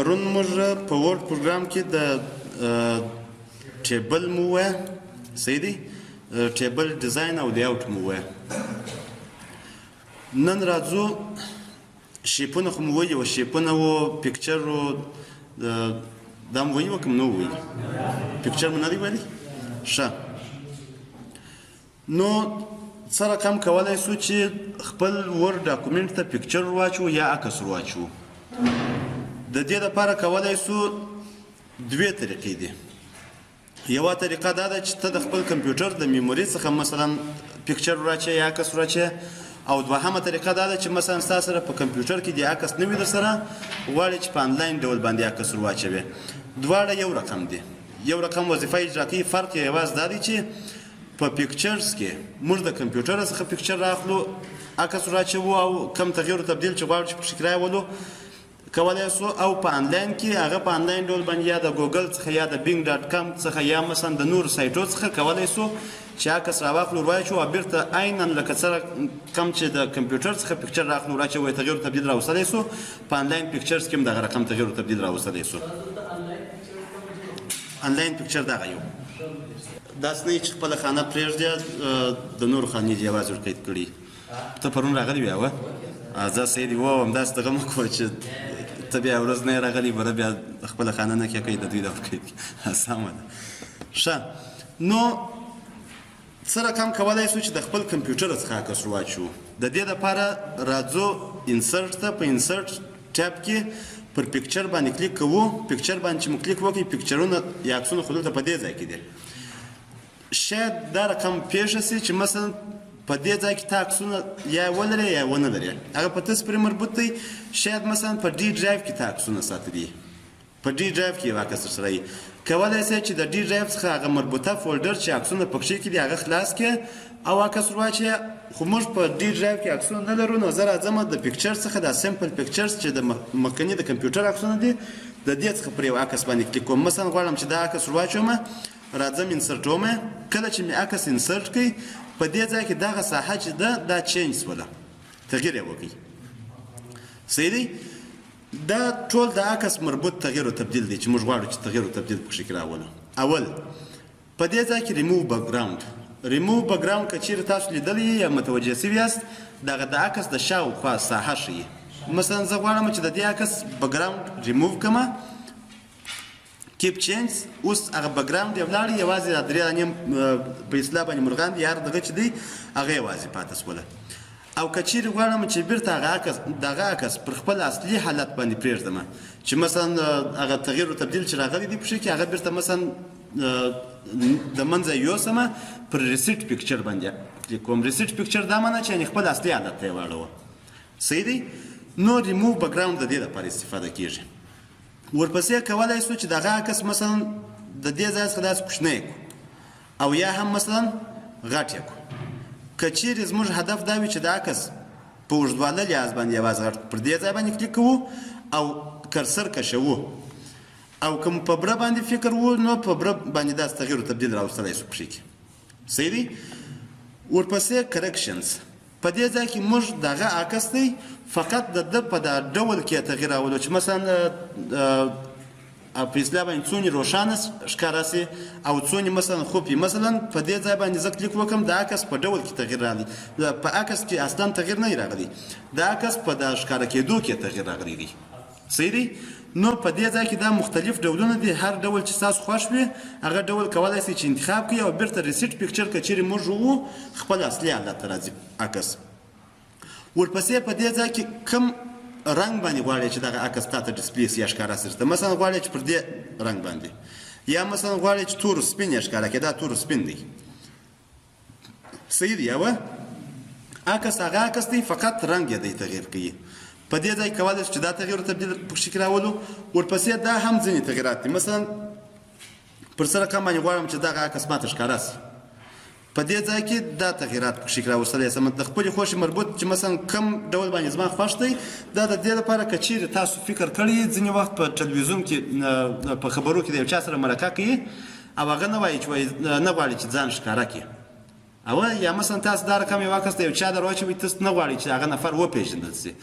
پرون موږ په ورډ پروګرام کې د ټیبل مو وایه صحیح دی ټیبل ډیزاین او لیاوټ مو وایه نن راځو شیپونه خو مو ویلي وه شیپونه و پیکچر و دا مو ویلي وه که مو نه وو ویلي پیکچر مو نه دی ویلي ښه نو څه رقم کولی سو چې خپل ورډ ډاکومنټ ته پیکچر ورواچو یا عکس ورواچو د دې لپاره کولی سو دوې طریقې دي یوه طریقه دا ده چې ته د خپل کمپیوټر د میموري څخه مثلا پیکچر ورواچې یا عکس ورواچې او دوهمه طریقه دا ده چې مثلا ستا سره په کمپیوټر کې د عکس نه وي درسره غواړې چې په انلاین ډول باندې عکس ورواچوې دواړه یو رقم دي یو رقم وظیفه اجرا کوي فرق یې یوازې دا دی چې په پیکچرز کې موږ د کمپیوټر څخه پیکچر راخلو عکس ورواچوو او کم تغییر و تبدیل چې غواړو چې پکې راولو کولی سو او په انلاین کې هغه په انلاین ډول باندې یا د ګوګل څخه یا د بینګ ډاټ کام څخه یا مثلا د نورو سایټو څخه کولی سو چې عکس راواخلو ورواچو او بیرته عینا لکه څنګه کم چې د کمپیوټر څخه پیکچر راخلو ورواچوو یې تغییر و تبدیل راوستلی سو په انلاین پیکچرز کې هم دغه رقم تغییر و تبدیل راوستلی سو انلاین پیکچر دغه یو داسې نه چې خپله خانه پرېږدې د نورو خانې دې یوازې ورقید کړي ته پرون راغلی وې اوه زه سیدي و همداسې دغه مه کوه چې ته بیا ورځ نه یې راغلی بله بیا خپله خانه نه کې کوي د دوی د ورقید سمه ده ښه نو څه رقم کولی سو چې د خپل کمپیوټر څخه عکس ورواچو د دې دپاره راځو انسرټ ته په انسرټ ټیب کې پر پیکچر باندې کلیک کوو پیکچر باندې چې مو کلیک وکړئ پیکچرونه یا عکسونه خو دلته په دې ځای کې دي شاید دا رقم پیښه سي چې مثلا په دې ځای کې ته عکسونه یا ولرې یا ونه لرې هغه په تاسو پورې مربوط دی شاید مثلا په ډي ډرایو کې ته عکسونه ساتلي په ډي ډرایو کې یو عکس درسره وي کولی سئ چې د ډي ډرایو څخه هغه مربوطه فولډر چې عکسونه پکښې کې دي هغه خلاص کړې او عکس ورواچې خو موږ په ډي ډرایو کې عکسونه نه لرو نو زه راځم د پیکچر څخه دا سمپل پیکچرز چې د مخکني د کمپیوټر عکسونه دي د دې څخه پر یو عکس باندې کلیک کوم مثلا غواړم چې دا عکس ورواچوم راځم انسرټوم کله چې مې عکس انسرټ کړئ په دې ځای کې دغه ساحه چې ده دا چینج شوله تغییر یې وکړئ صحیح دی دا ټول د عکس مربوط تغییر و تبدیل دی چې موږ غواړو چې تغییر و تبدیل پکښې کې راولو اول په دې ځای کې ریموو بکګراوند ریموو بکګراوند که چیرې تاسو لیدلی یا متوجه سوي یاست دغه د عکس د شاوخوا ساحه ښیي مثلا زه غواړم چې د دې عکس بکګراوند ریموو کړمه کیپ چینج اوس هغه بکګراوند یې ولاړې یوازې دا درې دانې په اصطلاح باندې مرغان دي هر دغه چې دی هغه یوازې پاته شوله او که چیرې غواړم چې بیرته دغه عکس پر خپل اصلي حالت باندې پرېږدم چې مثلا هغه تغییر و تبدیل چې راغلی دی پکښې کې هغه بیرته مثلا د منځه یوسمه پر ریسیټ پیکچر باندې کلیک کوم ریسیټ پیکچر دا معنی چې یعنې خپل اصلي حالت ته یې واړوه صحیح دی نو ریموو بکګراوند د دې لپاره استفاده کېږي ورپسې کولی سو چې دغه عکس مثلا د دې ځای څخه داسې کوچنی کړو او یا هم مثلا غټ یې کړو که چیرې زموږ هدف دا وي چې د عکس په اوږدواله لحاظ باندې یوازې غټ پر دې ځای باندې کلیک کوو او کرسر کشوو او که په بره باندې فکر وو نو په بره باندې داسې تغییر و تبدیل راوستلی سو پکښې کې صحیح دی ورپسې کرکشنز په دې ځای کې موږ دغه عکس دی فقط د ده په دا ډول کې تغییر راولو چې مثلا په اصطلاح باندې څونې روښانه ښکاره سي او څونې مثلا خوپي مثلا په دې ځای باندې زه کلیک وکړم د عکس په ډول کې تغییر راغلی په عکس کې اصلا تغییر نه راغلی د عکس په د ښکاره کېدو کې تغییر راغلی دی صحیح دی نو په دې ځای کې دا مختلف ډولونه دي هر ډول چې ستاسو خوښ وي هغه ډول کولی سئ چې انتخاب کړئ او بیرته ریسیټ پیکچر که چیرې موږ وو خپل اصلي حالت ته راځي عکس ورپسې په دې ځای کې کوم رنګ باندې غواړئ چې دغه عکس تا ته ډسپلې سي یا ښکاره سي درته مثلا غواړئ چې پر دې رنګ باندې یا مثلا غواړئ چې تور سپین یې ښکاره کړي دا تور سپین دی صحیح دی یوه عکس هغه عکس دی فقط رنګ یې دی تغییر کوي په دې ځای کولی شو چې دا تغییر و تبدیل پکښې کې راولو ورپسې دا هم ځینې تغییرات دي مثلا پر څه رقم باندې غواړم چې دغه عکس ماته ښکاره سي په دې ځای کې دا تغییرات پکښې کې راوستلی سم د خپلې خوښې مربوط چې مثلا کم ډول باندې زما خوښ دی دا د دې لپاره که چیرې تاسو فکر کړی ځینې وخت په ټلویزیون کې په خبرو کې د یو چا سره مرکه کوي او هغه نه وایي چې نه غواړي چې ځان ښکاره کړي او یا مثلا تاسو دا رقم یو عکس د یو چا در واچوئ تاسو نه غواړئ چې هغه نفر وپېژندل سي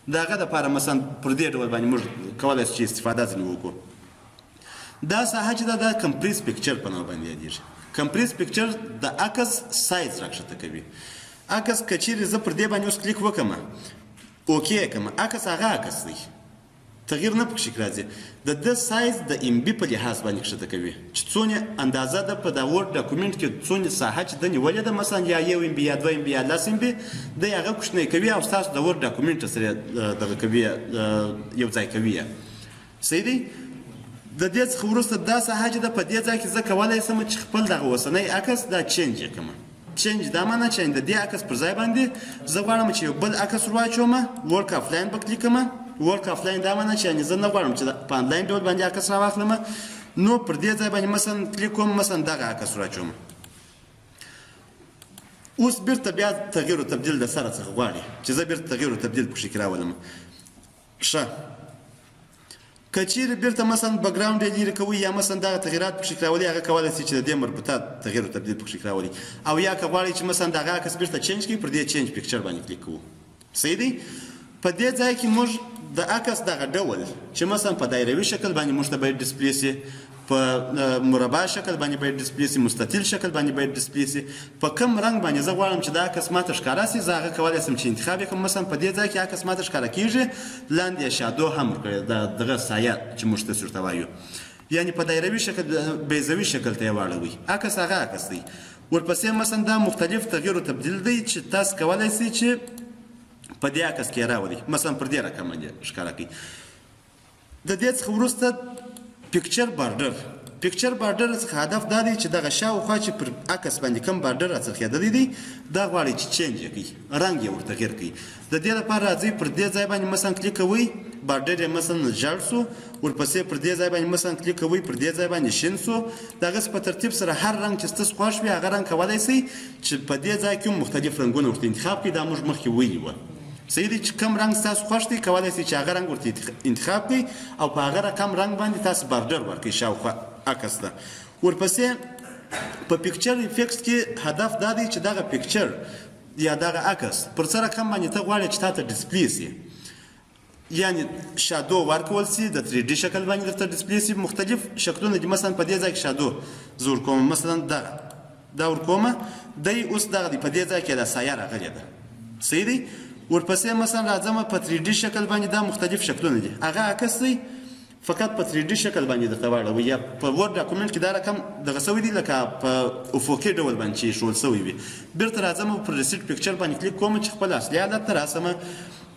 د هغه دپاره مثلا پر دې ډول باندې موږ کولی شو چې استفاده ځینې وکړو. دا ساحه چې ده دا کمپریس پکچر په نوم باندې یادېږي. کمپریس پکچر د عکس سایز راښکته کوي. عکس که چیرې زه پر دې باندې اوس کلیک وکړم اوکې کړم عکس هغه عکس دی تغییر نه پکې راځي. د ده سایز د ام بي په لحاظ باندې ښکته کوي چې څونه اندازه ده په دا ورډ ډاکومنټ کې څونه ساحه چې ده نیولې ده مثلا یا 1 ام بي یا 2 ام بي یا 10 ام بي دی هغه کوچنی کوي او ستاسو د ورډ ډاکومنټ سره دغه کوي یو ځای کوي. صحیح دی. د دې څخه وروسته دا ساحه چې ده په دې ځای کې زه کولی شم چې خپل دغه اوسنی عکس دا چینج یې کړم. چینج دا معنی چې د دې عکس پر ځای باندې زه غواړم چې یو بل عکس ور واچوم ورک افلاین به کلیک کړم. ورک افلاین دا معنی چې زه نه غواړم چې په انلاین ډول باندې عکس راواخلم نو پر دې ځای باندې مثلا کلیک کوم مثلا دغه عکس ور واچوم. اوس بیرته بیا تغییر او تبدیل د سره څخه غواړي چې زه بیرته تغییر او تبدیل پکې راولم. ښه که چیرې بیرته مثلا بکګراوند یې لرې کوئ یا مثلا دغه تغییرات پکې راولي هغه کولی شي چې د دې مربوطه تغییر او تبدیل پکې راولي او یا که غواړئ چې مثلا دغه عکس بیرته چینج کړئ پر دې چینج پکچر باندې کلیک کوو. صحیح دی. په دې ځای کې موږ د عکس دغه ډول چې مثلا په دایروي شکل باندې موږ ته باید ډسپلی سي په مربع شکل باندې باید ډسپلی سي مستطیل شکل باندې باید ډسپلی سي په کوم رنګ باندې زه غواړم چې دا عکس ماته ښکاره سي زه هغه کولی شم چې انتخاب یې کړم. مثلا په دې ځای کې عکس ماته ښکاره کېږي لاندې یې شادو هم ورکړی دغه سایه چې موږ تاسو ورته وایو یعنې په دایروي شکل بیضوي شکل ته یې واړوئ عکس هغه عکس دی. ورپسې مثلا دا مختلف تغییر او تبدیل دی چې تاسو کولی شئ چې په دې عکس کې راولي مثلا پر دې رقم باندې ښکاره کړئ. د دې څخه وروسته پکچر بارډر. پکچر بارډر څخه هدف دا دی چې دغه شاوخوا چې پر عکس باندې کوم بارډر راڅرخېدلی دی دا غواړئ چې چینج یې کړئ رنګ یې ورته تغییر کړئ. د دې لپاره راځئ پر دې ځای باندې مثلا کلیک کوئ بارډر یې مثلا ژړ سو ورپسې پر دې ځای باندې مثلا کلیک کوئ پر دې ځای باندې شین سو دغسې په ترتیب سره هر رنګ چې ستاسو خوښ وي هغه رنګ کولی شئ چې په دې ځای کې مختلف رنګونه ورته انتخاب کړئ. دا موږ مخکې ویلي وه. صحیح دی چې کوم رنګ ستاسو خوښ دی کولی شئ چې هغه رنګ ورته انتخاب کړئ او په هغه رقم رنګ باندې تاسو بارډر ورکړئ شاوخوا عکس ته. ورپسې په پکچر افیکټس کې هدف دا دی چې دغه پکچر یا دغه عکس پر څه رقم باندې ته غواړې چې تاته ډسپلی سي یعنې شادو ورکول سي د 3D شکل باندې درته ډسپلی سي. مختلف شکلونه دي مثلا په دې ځای کې شادو زه ورکوم مثلا دا ورکومه دی اوس دغه دی په دې ځای کې دا سایه راغلې ده. صحیح دی. ورپسې مثلا راځم په 3D شکل باندې دا مختلف شکلونه دي هغه عکس دی فقط په 3D شکل باندې درته واړوي یا په ورډ ډاکومنټ کې دا رقم دغه سوی دی لکه په افقي ډول باندې چې ایښودل سوی وي. بیرته راځم پر ریسیټ پکچر باندې کلیک کوم چې خپل اصلي حالت ته راسم.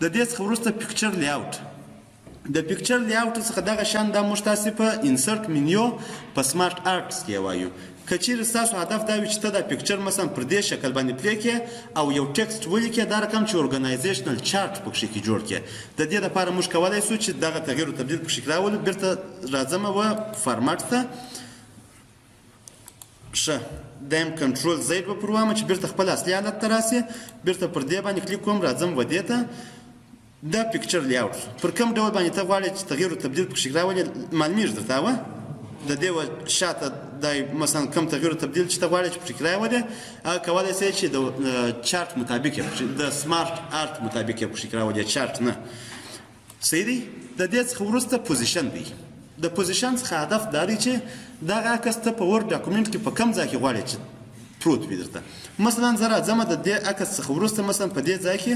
د دې څخه وروسته پکچر لیاوټ. د پکچر لیاوټ څخه دغه شان دا موږ تاسې په انسرټ منیو په سمارټ آرټس کې وایو. که چیرې ستاسو هدف دا وي چې ته دا پکچر مثلا پر دې شکل باندې پلی کړې او یو ټکسټ ولیکې دا رقم چې ارګنایزیشنل چارټ پکښې کې جوړ کړې د دې لپاره موږ کولی شو چې دغه تغییر او تبدیل پکښې راولو. بیرته راځم و فارماټ ته. ښه دایم کنټرول زید به پر وامه چې بیرته خپل اصلي حالت ته راسي. بیرته پر دې باندې کلیک کوم راځم و دې ته دا پکچر لیاوټ پر کوم ډول باندې ته غواړې چې تغییر او تبدیل پکښې راولې معلومیږي درته وه د دې شاته دا مثلا کوم تغییر او تبدیل چې ته غواړې چې پکښې راولې هغه کولی شئ چې د چارټ مطابق یې د سمارټ آرټ مطابق یې پکښې راولې چارټ نه. صحیح دی. د دې څخه وروسته پوزیشن دی. د پوزیشن څخه هدف دا دی چې دغه عکس ته په ورډ ډاکومنټ کې په کوم ځای کې غواړې چې پروت وي درته. مثلا زه راځم د دې عکس څخه وروسته مثلا په دې ځای کې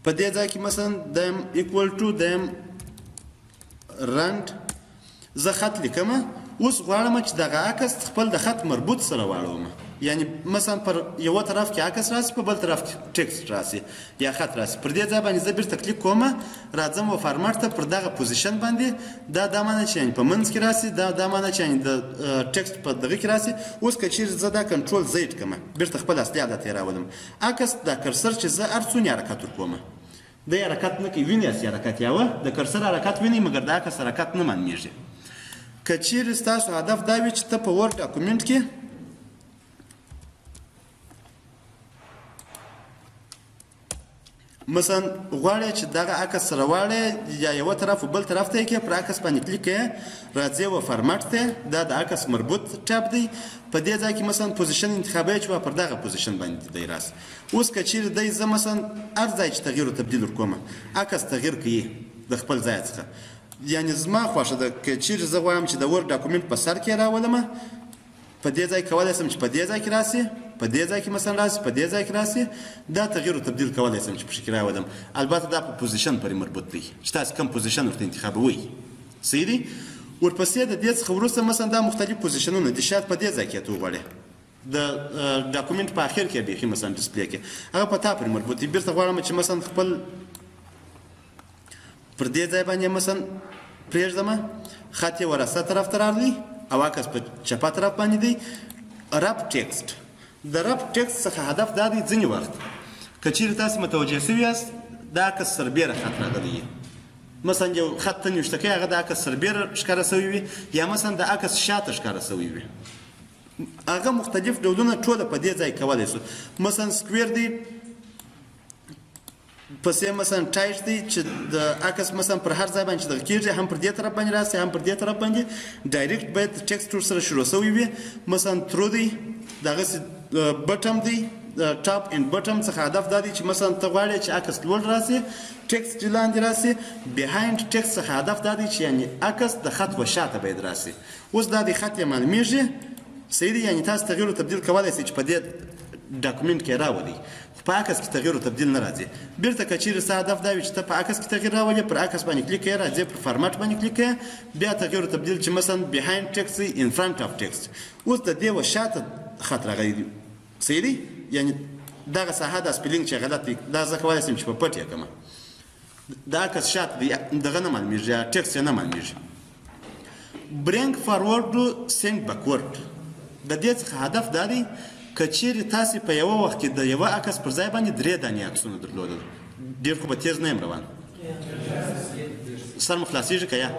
په دې ځای کې مثلا دایم ایکوال ټو دایم رنډ زه خط لیکم. اوس غواړم چې دغه عکس خپل د خط مربوط سره واړوم یعنی مثلا پر یو طرف کې عکس راسي په بل طرف کې ټکسټ راسي یا خط راسي. پر دې ځای باندې زه بیرته کلیک کوم راځم و فارماټ ته پر دغه پوزیشن باندې دا معنی چې په منځ کې راسي دا معنی چې د ټکسټ په دغه کې راسي. اوس که چیرې زه دا کنټرول زید کوم بیرته خپل اصلي حالت یې راولم عکس دا کرسر چې زه هر څونه حرکت ورکوم دی حرکت نه کوي ویني اسې حرکت یاوه د کرسر حرکت ویني مګر د عکس حرکت نه معلومیږي. که چیرې ستاسو هدف دا وي چې ته په ورډ ډاکومنټ کې مثلا غواړې چې دغه عکس سره واړې یا یو طرف و بل طرف ته یې کړې پر عکس باندې کلیک کړې راځې و فارمټ ته دا د عکس مربوط ټاپ دی په دې ځای کې مثلا پوزیشن انتخابوي چې پر دغه پوزیشن باندې دی راس اوس که چیرې دی زه مثلا هر ځای چې تغییر و تبدیل ورکوم عکس تغییر کوي د خپل ځای څخه یعنی زما خوښه ده که چیرې زه غواړم چې د ورډ ډاکومنټ په سر کې راولم په دې ځای کولی شم چې په دې ځای کې راسي په دې ځای کې مثلا راسي په دې ځای کې راسي دا تغییر او تبدیل کولی شم چې پکې کې راولم البته دا په پوزیشن پورې مربوط دی چې تاسو کوم پوزیشن ورته انتخابوئ صحیح دی ورپسې د دې څخه وروسته مثلا دا مختلف پوزیشنونه دي شاید په دې ځای کې ته وغواړې د ډاکومنټ په اخر کې بیخي مثلا ډسپلی کې هغه په تا پورې مربوط دی بیرته غواړم چې مثلا خپل پر دې ځای باندې مثلا پرېږدم خط یې وراسته طرف ته راغلی او عکس په چپه طرف باندې دی رب ټیکسټ د رب ټیکسټ څخه هدف دا دی ځینې وخت که چیرې تاسو متوجه سوي یاست دا عکس سربیره خط راغلی مثلا یو خط ته نوشته کوي هغه د عکس سربیره ښکاره سوی وي یا مثلا د عکس شاته ښکاره سوی وي هغه مختلف ډولونه ټوله په دې ځای کولی شو مثلا سکویر دی پسې مثلا ټایټ دی چې د عکس مثلا پر هر ځای باندې چې دغه کېږي هم پر دې طرف باندې راسي هم پر دې طرف باندې ډایرکټ باید ټکسټ ورسره شروع سوی وي مثلا ترو دی دغسې بټم دی ټاپ اینډ بټم څخه هدف دا دی چې مثلا ته غواړې چې عکس لوړ راسي ټکسټ لاندې راسي بیهایند ټکسټ څخه هدف دا دی چې یعنې عکس د خط و شاته باید راسي اوس دا د خط یې معلومیږي صحیح دی یعنې تاسو تغییر و تبدیل کولی شئ چې په دې ډاکومنټ کې راولئ په عکس کې تغییر او تبدیل نه راځي بیرته که چیرې ستا هدف دا وي چې ته په عکس کې تغییر راولې پر عکس باندې کلیک کوې راځې پر فارمټ باندې کلیک کوې بیا تغییر او تبدیل چې مثلا بیهایند ټکسټ وي ان فرنټ اف ټکسټ اوس د دې و شاته خط راغلی دی صحیح دی یعنې دغه ساحه دا سپیلینګ چې غلط دی دا زه کولی شم چې په پټ یې کړم د عکس شاته دی دغه نه معلومیږي یا ټکسټ یې نه معلومیږي برینګ فارورډ سینډ بیکورډ د دې څخه هدف دا دی که چیرې تاسې په یوه وخت کې د یوه عکس پر ځای باندې 3 دانې عکسونه درلودل ډېر خو به تیز نه یم روان سر مو خلاصېږي که یا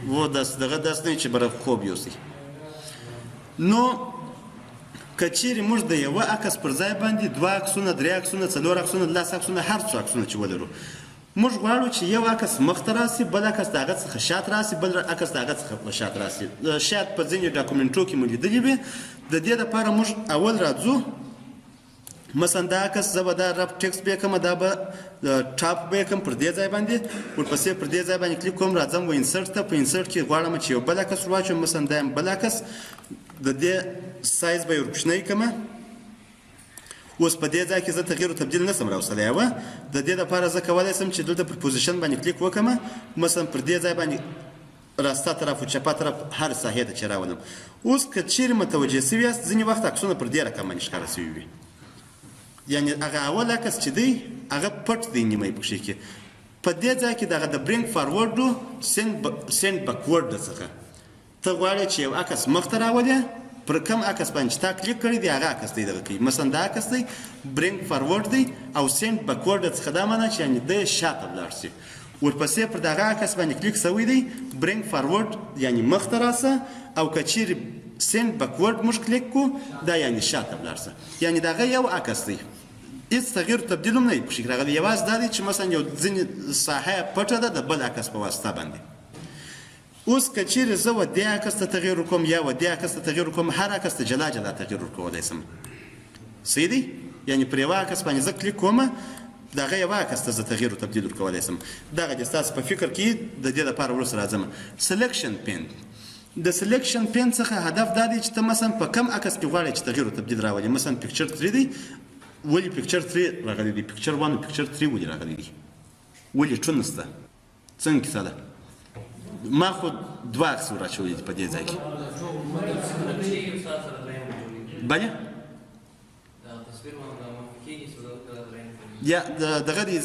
و دغه داسې نه چې بره خوب یوسئ نو که چیرې موږ د یوه عکس پر ځای باندې 2 عکسونه 3 عکسونه 4 عکسونه 10 عکسونه هر څو عکسونه چې ولرو موږ غواړو چې یو عکس مخ ته راسي بل عکس د هغه څخه شاته راسي بل عکس د هغه څخه شاته راسي شاید په ځینې ډاکومنټو کې مو لیدلي وي د دې دپاره موږ اول راځو مثلا دا عکس زه به دا رب ټکسټ به یې کړم دا به ټاپ به یې کړم پر دې ځای باندې ورپسې پر دې ځای باندې کلیک کوم راځم و انسرټ ته په انسرټ کې غواړم چې یو بل عکس ورواچوم مثلا دا یم بل عکس د دې سایز به یې ورکوچنی کړم اوس په دې ځای کې زه تغییر او تبدیل نشم راوستلی وه د دې دپاره زه کولی شم چې دلته پر پوزیشن باندې کلیک وکړم مثلا پر دې ځای باندې راسته طرف او چپه طرف هر ساحې ته چې راولم اوس که چیرې متوجه سوي یاست ځینې وخت عکسونه پر دې رقم باندې ښکاره سوي وي یعنې هغه اول عکس چې دی هغه پټ دی نیمه یې پکښې کې په دې ځای کې دغه د برینګ فارورډ سینډ بیکورډ څخه ته غواړې چې یو عکس مخ ته راولې پر کوم عکس باندې چې تا کلیک کړی دی هغه عکس دی دغه کوي مثلا دا عکس دی برینګ فارورډ دی او سینډ بیکورډ څخه دا معنی چې یعنې دی شاته ولاړ شي ورپسې پر دغه عکس باندې کلیک سوی دی برینګ فارورډ یعنې مخ ته راسه او که چیرې سینډ بیکورډ موږ کلیک کړو دا یعنې شاته ولاړ شه یعنې دغه یو عکس دی هېڅ تغییر تبدیل هم نه وي پکښې راغلی یوازې دا دی چې مثلا یو ځینې ساحه پټه ده د بل عکس په واسطه باندې اوس که چیرې زه و دې عکس ته تغییر وکړم یا و دې عکس ته تغییر وکړم هر عکس ته جلا جلا تغییر ورکولی شم صحیح دی یعنې پر یوه عکس باندې زه کلیک کوم دغه یوه عکس ته زه تغییر و تبدیل ورکولی شم دغه دې ستاسو په فکر کې د دې دپاره وروسته راځم سلیکشن پین د سلیکشن پین څخه هدف دا دی چې ته مثلا په کم عکس کې غواړې چې تغییر و تبدیل راولې مثلا پکچر 3 دی ولې پکچر 3 راغلی دی پکچر 1 او پکچر 3 ولې راغلی دی ولې ټون نشته څنګه کیسه ده ما خو 2 عکس ورچولی دي په دې ځای کې بله یا دغه دی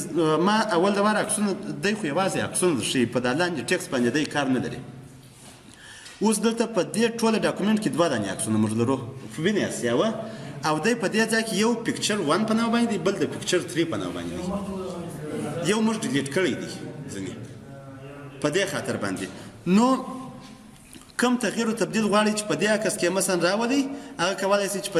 ما اول د واره عکسونه دی خو یوازې عکسونه درښیي په دا لاندې ټکسټ باندې دی کار نه لري اوس دلته په دې ټوله ډاکومنټ کې 2 دانې عکسونه موږ لرو وینئ یاست یوه او دی په دې ځای کې یو پکچر 1 په نامه باندې دی بل د پکچر 3 په نامه باندې دی یو موږ ډیلیټ کړی دی ځینې په دې خاطر باندې نو کم تغییر او تبدیل غواړئ چې په دې عکس کې مثلا راولئ هغه کولی شئ چې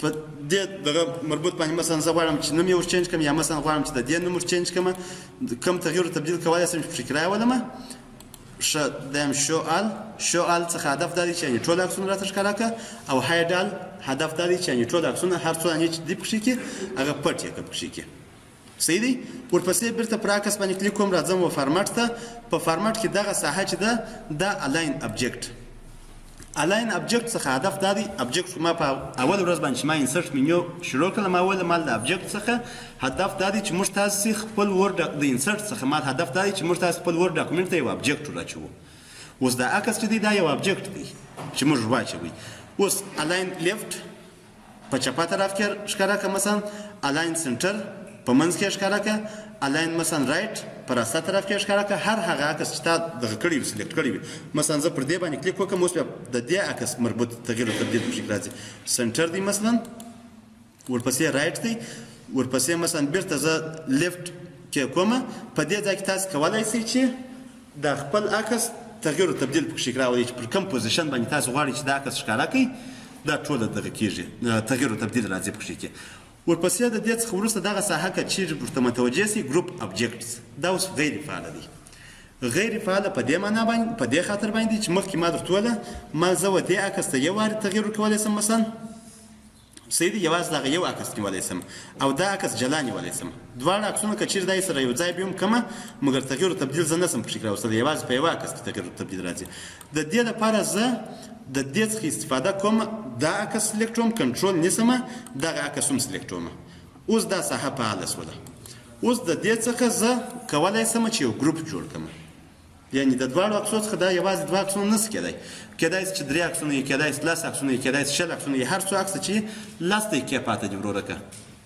په دې دغه مربوط باندې مثلا زه غواړم چې نوم یې ور چینج کړم یا مثلا غواړم چې د دې نوم ور چینج کړم کوم تغیر او تبدیل کولی شم چې پکې راولم ښه دیم شو آل څخه هدف دا دی چې یعنې ټول عکسونه راته ښکاره کړه او هاید آل هدف دا دی چې یعنې ټول عکسونه هر څو دانې چې دي پکښې کې هغه پټ یې کړه پکښې کې صحیح دی ورپسې بیرته پر عکس باندې کلیک کوم راځم و فارمټ ته په فارمټ کې دغه ساحه چې ده دا الاین ابجکټ الاین ابجکټ څخه هدف دا دی ابجکټ ما په اول ورځ باندې چې ما انسرټ منیو شروع کړم اول مال د ابجکټ څخه هدف دا دی چې موږ تاسې خپل ورډ د انسرټ څخه مال هدف دا دی چې موږ تاسې خپل ورډ ډاکومنټ ته یو ابجکټ ورچوو اوس دا عکس چې دی دا یو ابجکټ دی چې موږ واچوي اوس الاین لیفټ په چپه طرف کې ښکاره کړه مثلا الاین سنټر په منځ کې ښکاره کړه الاین مثلا رایټ په راسته طرف کې ښکاره کړه هر هغه عکس چې تا دغه کړی وي سلیکټ کړی وي مثلا زه پر دې باندې کلیک وکړم اوس بیا د دې عکس مربوط تغیر او تبدیل پکښې راځي سنټر دی مثلا ورپسې رایټ دی ورپسې مثلا بیرته زه لیفټ کې کومه په دې ځای کې تاسو کولی شئ چې د خپل عکس تغیر او تبدیل پکښې راولئ چې پر کوم پوزیشن باندې تاسو غواړئ چې دا عکس ښکاره کړئ دا ټوله دغه کېږي تغیر او تبدیل راځي پکښې کې ورپسې د دې څخه وروسته دغه ساحه که چیرې ورته متوجه سي ګروپ ابجکټس دا اوس غیر فعاله دی غیر فعاله په دې معنا باندې په دې خاطر باندې چې مخکې ما درته وویله ما زه و دې عکس ته یو وارې تغیر ورکولی شم مثلا صحیح دی یوازې دغه یو عکس نیولی شم او دا عکس جلا نیولی شم دواړه عکسونه که چیرې دا یې سره یو ځای بیا هم کمه مګر تغیر او تبدیل زه نه شم پکښې راوستلی یوازې په یوه عکس کې تغیر او تبدیل راځي د دې لپاره زه د دې څخه استفاده کوم دا عکس سلیکټ کوم کنټرول نیسم دغه عکس هم سلیکټ کوم اوس دا ساحه فعاله شوله اوس د دې څخه زه کولی شم چې یو ګروپ جوړ کړم یعنې د دواړو عکسو څخه دا یوازې دوه عکسونه نشي کېدی کېدای شي چې درې عکسونه یې کېدای شي لس عکسونه یې کېدای شي شل عکسونه یې هر څو عکس چې لس دقیقې پاته دي ورو که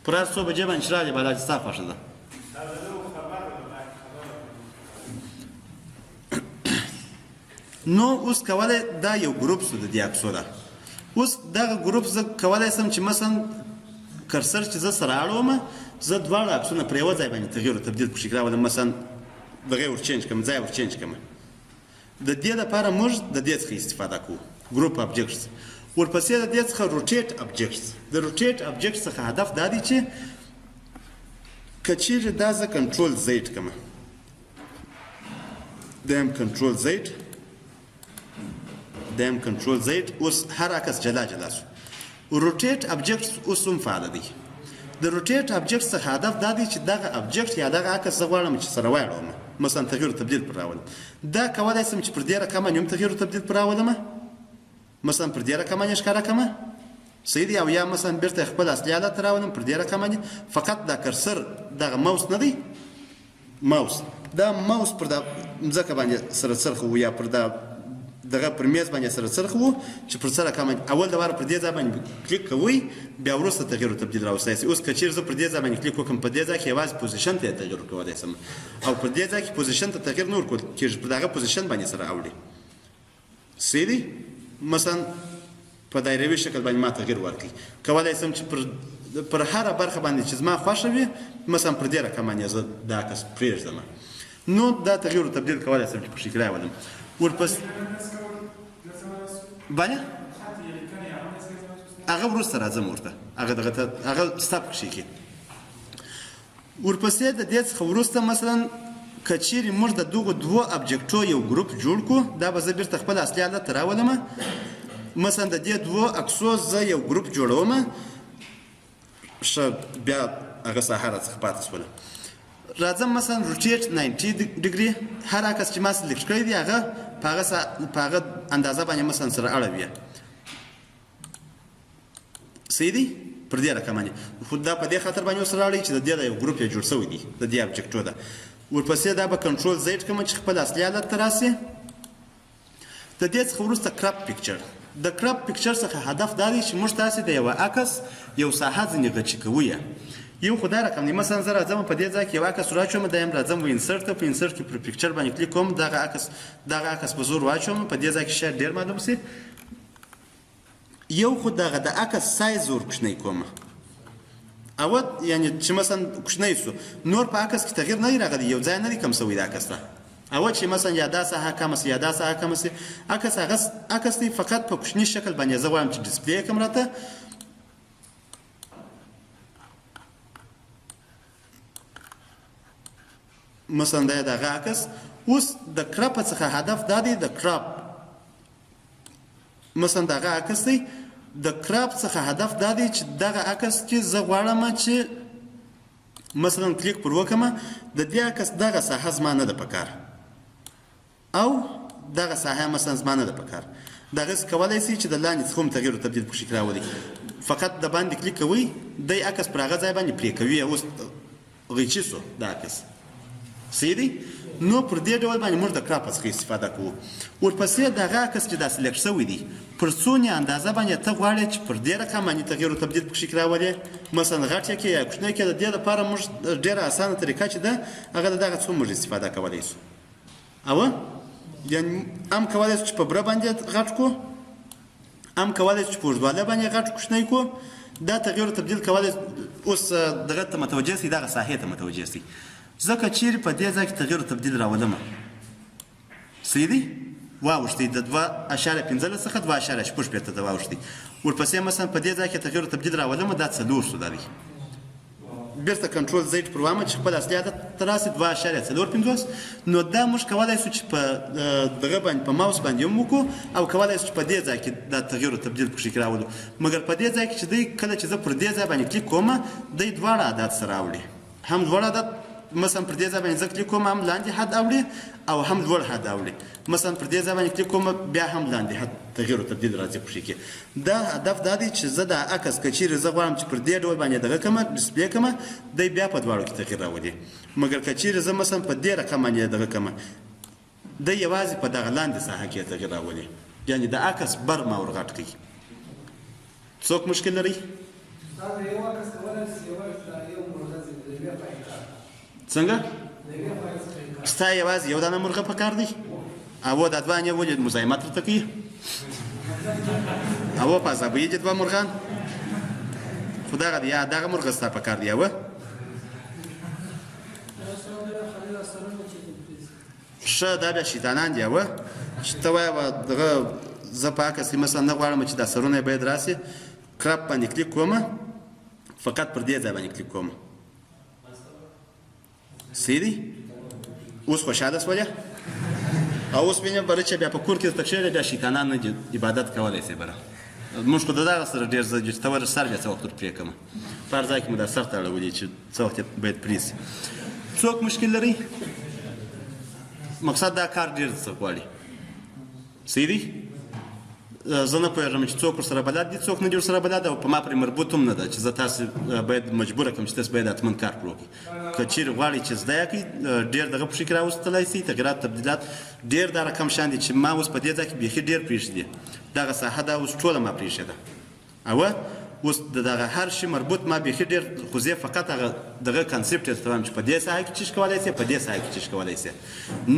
پر هر څو بجې باندې چې راغلې به دا چې ستا خوښه ده نو اوس کولی دا یو ګروپ شو د دې عکسو ده اوس دغه ګروپ زه کولی شم چې مثلا کرسر چې زه سره اړوم زه دواړه عکسونه پر یوه ځای باندې تغیر او تبدیل پکښې راولم مثلا دغه یې ور چینج کړم ځای ور چینج کړم د دې لپاره موږ د دې څخه استفاده کوو ګروپ ابجکټس ورپسې د دې څخه روټیټ ابجکټس د روټیټ ابجکټ څخه هدف دا دی چې که چیرې دا زه کنټرول زیډ کړم دیم کنټرول زیډ دیم کنټرول زیډ اوس هر عکس جلا جلا شو روټیټ ابجکټس اوس هم فعاله دی د روټیټ ابجکټ څخه هدف دا دی چې دغه ابجکټ یا دغه عکس زه غواړم چې سره واړوم مثلا تغیر او تبدیل پر راولم دا کولی شم چې پر دې رقم باندې هم تغیر او تبدیل پر راولم مثلا پر دې رقم باندې ښکاره کړم صحیح دی او یا مثلا بیرته خپل اصلي حالت ته راولم پر دې رقم باندې فقط دا کرسر دغه ماوس نه دی ماوس دا ماوس پر دا مځکه باندې سره څرخو یا پر دا دغه پر میز باندې سره څرخ وو چې پر سره کوم اول د واره پر دې ځای باندې کلیک کوئ بیا وروسته تغیر او تبدیل راوستلی شي اوس که چیرې زه پر دې ځای باندې کلیک وکړم په دې ځای کې یوازې پوزیشن ته یې تغیر ورکولی شم او پر دې ځای کې پوزیشن ته تغیر نه ورکول کېږي پر دغه پوزیشن باندې سره اوړي صحیح دی مثلا په دایروي شکل باندې ما تغیر ورکړي کولی شم چې پر هره برخه باندې چې زما خوښه وي مثلا پر دې رقم باندې زه دا عکس پرېږدم نو دا تغیر او تبدیل کولی شم چې پکښې کې راولم ورپسې بله هغه وروسته راځم ورته هغه ستا پکښې کې ورپسې د دې څخه وروسته مثلا که چیرې موږ د دغو دوو ابجکټو یو ګروپ جوړ کړو دا به زه بیرته خپل اصلي حالت ته راولم مثلا د دې دوو عکسو زه یو ګروپ جوړوم ښه بیا هغه ساحه راڅخه پاتې شوله راځم مثلا روټیټ 90 ډیګري هر عکس چې ما سلیکټ کړی دی هغه په هغه اندازه باندې مثلا سره اړوي صحیح دی پر دې رقم باندې خو دا په دې خاطر باندې ورسره اړوي چې د دې د یو ګروپ یې جوړ شوی دی د دې ابجکټو ده ورپسې دا به کنټرول زیډ کړم چې خپل اصلي حالت ته راسي د دې څخه وروسته کراپ پکچر د کراپ پکچر څخه هدف دا دی چې موږ تاسې د یوه عکس یو ساحه ځینې غچې کوو یو خو دا رقم دی مثلا زه راځم په دې ځای کې یو عکس راچوم دا یم راځم و انسرټ ته په انسرټ کې پر پکچر باندې کلیک کوم دغه عکس په زور واچوم په دې ځای کې شاید ډېر معلوم شي یو خو دغه د عکس سایز ور کوچنی کوم اول یعنی چې مثلا کوچنی شو نور په عکس کې تغیر نه دی راغلی یو ځای نه دی کم شوی د عکس ته اول چې مثلا یا دا ساحه کمه شي یا دا ساحه کمه شي عکس دی فقط په کوچني شکل باندې زه وایم چې ډسپلی یې کړم راته مثلا دا دغه عکس اوس د کرپ څخه هدف دا دی د کرپ مثلا دغه عکس دی د کرپ څخه هدف دا دی چې دغه عکس کې زه غواړم چې مثلا کلیک پر وکړم د دې عکس دغه ساحه زما نه ده پکار او دغه ساحه مثلا زما نه ده پکار دغه کولای شي چې د لاندې څخه هم تغییر او تبدیل پکې راولي فقط د باندې کلیک کوي د عکس پر هغه ځای باندې پرې کوي اوس غیچي سو د عکس سیدی نو پر دې ډول باندې موږ د کراپ څخه استفاده کوو ورپسې دغه عکس چې دا سلیکټ شوی دی پر څونې اندازه باندې ته غواړې چې پر دې رقم باندې تغییر او تبدیل پکې راولي مثلا غټ کې یا کوچنی کې د دې لپاره موږ ډېره اسانه طریقه چې ده هغه دغه څو موږ استفاده کولی شو او یعنی هم کولی شو چې په بره باندې غټ کو هم کولی شو چې په اوږدوالی باندې غټ کوچنی کو دا تغییر او تبدیل کولی اوس دغه ته متوجه سي دغه ساحې ته متوجه سي ځکه چیرې په دې ځای کې تغییر او تبدیل راولم صحیح دی واوښتئ د 2.15 څخه 2.65 ته واوښتئ ورپسې مثلا په دې ځای کې تغییر او تبدیل راولم دا 4 شو دا دی بیرته کنټرول زیډ پر وامه چې خپل اصلي عدد ته راسي 2.45 نو دا موږ کولی شو چې په دغه باندې په ماوس باندې هم وکړو او کولی شو چې په دې ځای کې دا تغییر او تبدیل پکې راولو مګر په دې ځای کې چې دی کله چې زه پر دې ځای باندې کلیک کوم دی دواړه عدد سره راوړي هم دواړه عدد مثلا پر دې ځای باندې زه کلیک کوم هم لاندې حد اوړي او هم لوړ حد اوړي مثلا پر دې ځای باندې کلیک کوم بیا هم لاندې حد تغییر او تبدیل راځي پکې کې دا هدف دا دی چې زه د عکس که چیرې زه غواړم چې پر دې ډول باندې دغه کړمه ډسپلی کړمه دی بیا په دواړو کې تغییر راولي مګر که چیرې زه مثلا په دې رقم باندې دغه کړمه دی یوازې په دغه لاندې ساحه کې تغییر راولي یعنی د عکس بر ما ورغټ کوي څوک مشکل لري څنګه ستا یوازې یو دانه مرغه پکار دی او دا دوه یې ولې مزاحمت ورته کوي او په عذابوي دي دوه مرغان خو دغه دی دغه مرغه ستا پکار دی اوه ښه دا بیا شیطانان دي اوه چې ته وایه دغه زه په عکس کې مثلا نه غواړم چې دا سرونه یې باید راسي کرپ باندې کلیک کومه فقط پر دې ځای باندې کلیک کومه سیدی اوس خوشحاله شولې او اوس مینه بره چې بیا په کور کې درته کښېنې بیا شیطانان نه عبادت کولی شي بره موږ خو د دغه سره ډېر ځای چې ته ور سر بیا څه وخت ور پرې کړمه په هر ځای کې مو دا سر ته اړولي چې څه وخت باید پرې شي څوک مشکل لري مقصد دا کار ډېر څه غواړي سیدی زه نه پوهېږم چې څوک ورسره بلد دي څوک نه دي ورسره بلد او په ما پرې مربوط هم نه ده چې زه تاسو باید مجبوره کړم چې تاسو باید حتما کار پر وکړئ که چیرې غواړئ چې زده یې کړئ ډېر دغه په کې راوستلی شئ تغیرات تبدیلات ډېر دا رقم شیان دي چې ما اوس په دې ځای کې بیخي ډېر پرېښي دي دغه ساحه دا اوس ټوله ما پرېښې ده او اوس د دغه هر شي مربوط ما بیخي ډېر خو زه فقط هغه دغه کنسپټ یې درته وایم چې په دې ساحه کې څه شي کولی شي په دې ساحه کې څه شي کولی شي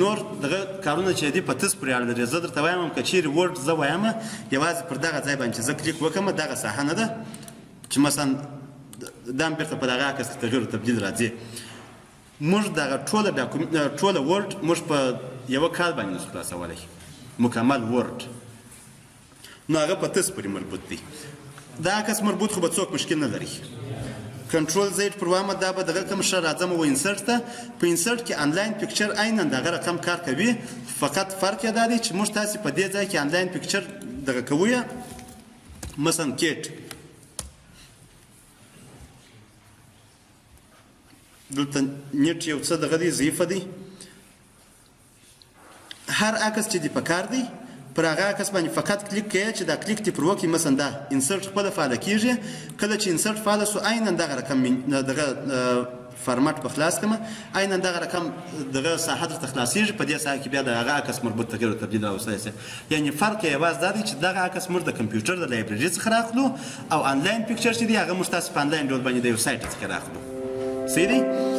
نور دغه کارونه چې دي په تس پورې اړه لري زه درته وایم که چیرې ورډ زه وایم یوازې پر دغه ځای باندې چې زه کلیک وکړم دغه ساحه نه ده چې مثلا دا هم بېرته په دغه عکس کې تغییر او تبدیل راځي موږ دغه ټوله ورډ موږ په یوه کال باندې نسو خلاصولی مکمل ورډ نو هغه په تس پورې مربوط دی دا عکس مربوط خو به څوک مشکل نه لري کنټرول زیډ پر وامه دا به دغه کوم ښه راځم و انسرټ ته په انسرټ کې انلاین پکچر عینا دغه رقم کار کوي فقط فرق یې دا دی چې موږ تاسې په دې ځای کې انلاین پکچر دغه کوو مثلا کیټ دلته نیټ یو څه دغه دی ضعیفه دی هر عکس چې دی پکار دی پر هغه عکس باندې فقط کلیک کوئ چې دا کلیک دې پر وکړي مثلا دا انسرټ خپله فعاله کېږي کله چې انسرټ فعاله سو عینا دغه رقم دغه فارمټ په خلاص کړمه عینا دغه رقم دغه ساحه درته خلاصېږي په دې ساحه کې بیا د هغه عکس مربوط تغییر او تبدیل راوستلی شي یعنې فرق یې یوازې دا دی چې دغه عکس موږ د کمپیوټر د لایبرري څخه راخلو او آنلاین پکچر چې دی هغه موږ تاسو په آنلاین ډول باندې د یو سایټ څخه راخلو صحیح دی